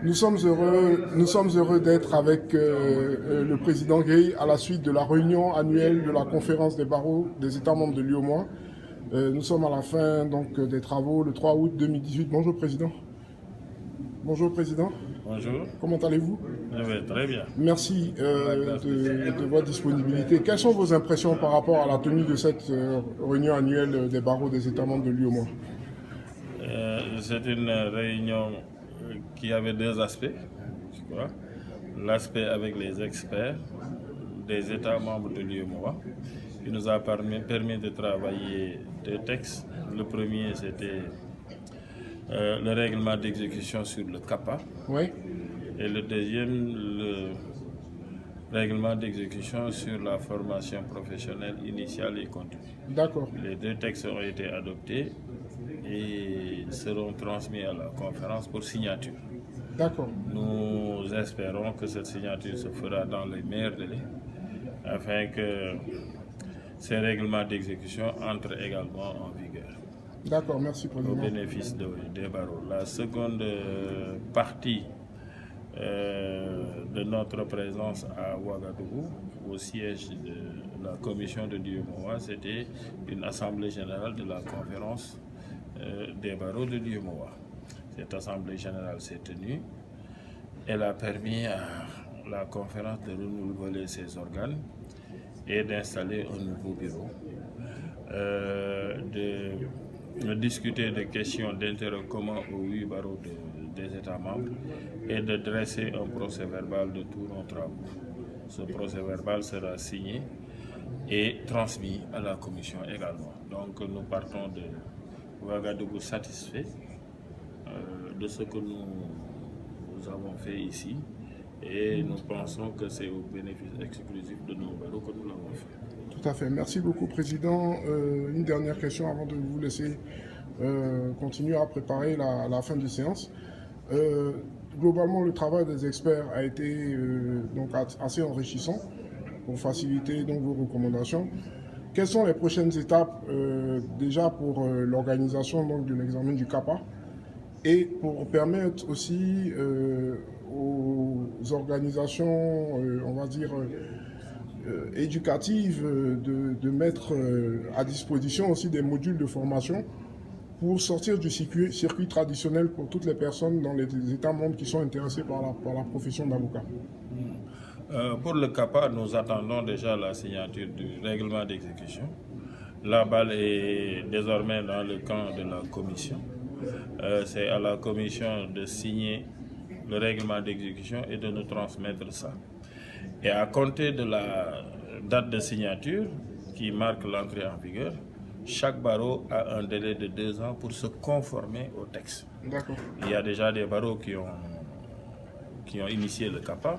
Nous sommes heureux d'être avec le président Gueye à la suite de la réunion annuelle de la conférence des barreaux des États membres de l'UEMOA. Nous sommes à la fin donc, des travaux le 3 août 2018. Bonjour président. Bonjour président. Bonjour. Comment allez-vous? Je vais très bien. Merci de votre disponibilité. Quelles sont vos impressions par rapport à la tenue de cette réunion annuelle des barreaux des États membres de l'UEMOA? C'est une réunion qui avait deux aspects, je crois. L'aspect avec les experts des États membres de l'UEMOA, qui nous a permis de travailler deux textes. Le premier, c'était le règlement d'exécution sur le CAPA. Oui. Et le deuxième, le règlement d'exécution sur la formation professionnelle initiale et continue. D'accord. Les deux textes ont été adoptés et seront transmis à la conférence pour signature. D'accord. Nous espérons que cette signature se fera dans les meilleurs délais afin que ces règlements d'exécution entrent également en vigueur. D'accord, merci président. Au bénéfice des barreaux. La seconde partie de notre présence à Ouagadougou, au siège de la commission de l'UEMOA, c'était une assemblée générale de la conférence des barreaux de l'UEMOA. Cette assemblée générale s'est tenue. Elle a permis à la conférence de renouveler ses organes et d'installer un nouveau bureau, de discuter des questions d'intérêt commun aux 8 barreaux des États membres et de dresser un procès-verbal de tous nos travaux. Ce procès-verbal sera signé et transmis à la commission également. Donc nous partons de Ouagadougou satisfait de ce que nous avons fait ici et nous pensons que c'est au bénéfice exclusif de nos barreaux que nous l'avons fait. Tout à fait. Merci beaucoup, Président. Une dernière question avant de vous laisser continuer à préparer la fin de séance. Globalement, le travail des experts a été donc assez enrichissant pour faciliter donc, vos recommandations. Quelles sont les prochaines étapes déjà pour l'organisation de l'examen du CAPA et pour permettre aussi aux organisations, on va dire, éducatives de mettre à disposition aussi des modules de formation pour sortir du circuit traditionnel pour toutes les personnes dans les États membres qui sont intéressés par la profession d'avocat. Pour le CAPA, nous attendons déjà la signature du règlement d'exécution. La balle est désormais dans le camp de la commission. C'est à la commission de signer le règlement d'exécution et de nous transmettre ça. Et à compter de la date de signature qui marque l'entrée en vigueur, chaque barreau a un délai de 2 ans pour se conformer au texte. D'accord. Il y a déjà des barreaux qui ont initié le CAPA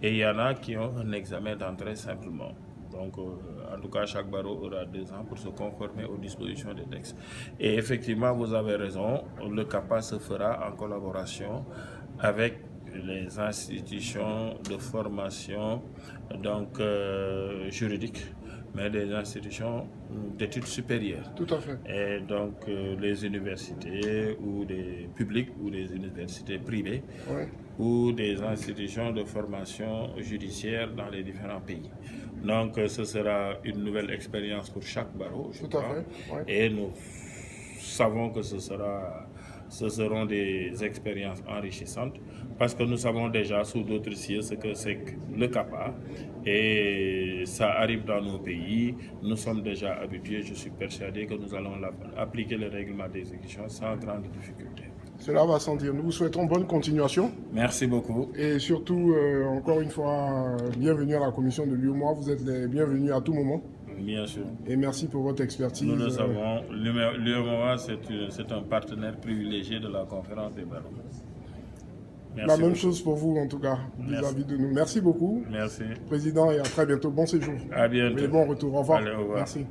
et il y en a qui ont un examen d'entrée simplement. Donc, en tout cas, chaque barreau aura 2 ans pour se conformer aux dispositions des textes. Et effectivement, vous avez raison, le CAPA se fera en collaboration avec les institutions de formation donc, juridique, mais des institutions d'études supérieures. Tout à fait. Et donc les universités ou des publics ou des universités privées, ouais. Ou des institutions de formation judiciaire dans les différents pays. Donc ce sera une nouvelle expérience pour chaque barreau, je Tout à crois. fait. Ouais. Et nous savons que ce seront des expériences enrichissantes parce que nous savons déjà sous d'autres cieux ce que c'est que le CAPA et ça arrive dans nos pays. Nous sommes déjà habitués, je suis persuadé que nous allons appliquer le règlement d'exécution sans grande difficulté. Cela va sans dire. Nous vous souhaitons bonne continuation. Merci beaucoup. Et surtout, encore une fois, bienvenue à la commission de l'UEMOA. Vous êtes les bienvenus à tout moment. Bien sûr. Et merci pour votre expertise. Nous le savons. L'UEMOA, c'est un partenaire privilégié de la conférence des barreaux. Merci la même chose pour vous, en tout cas, vis-à-vis de nous. Merci beaucoup. Merci. Président, et à très bientôt. Bon séjour. À bientôt. Et bon retour. Au revoir. Allez, au revoir. Merci.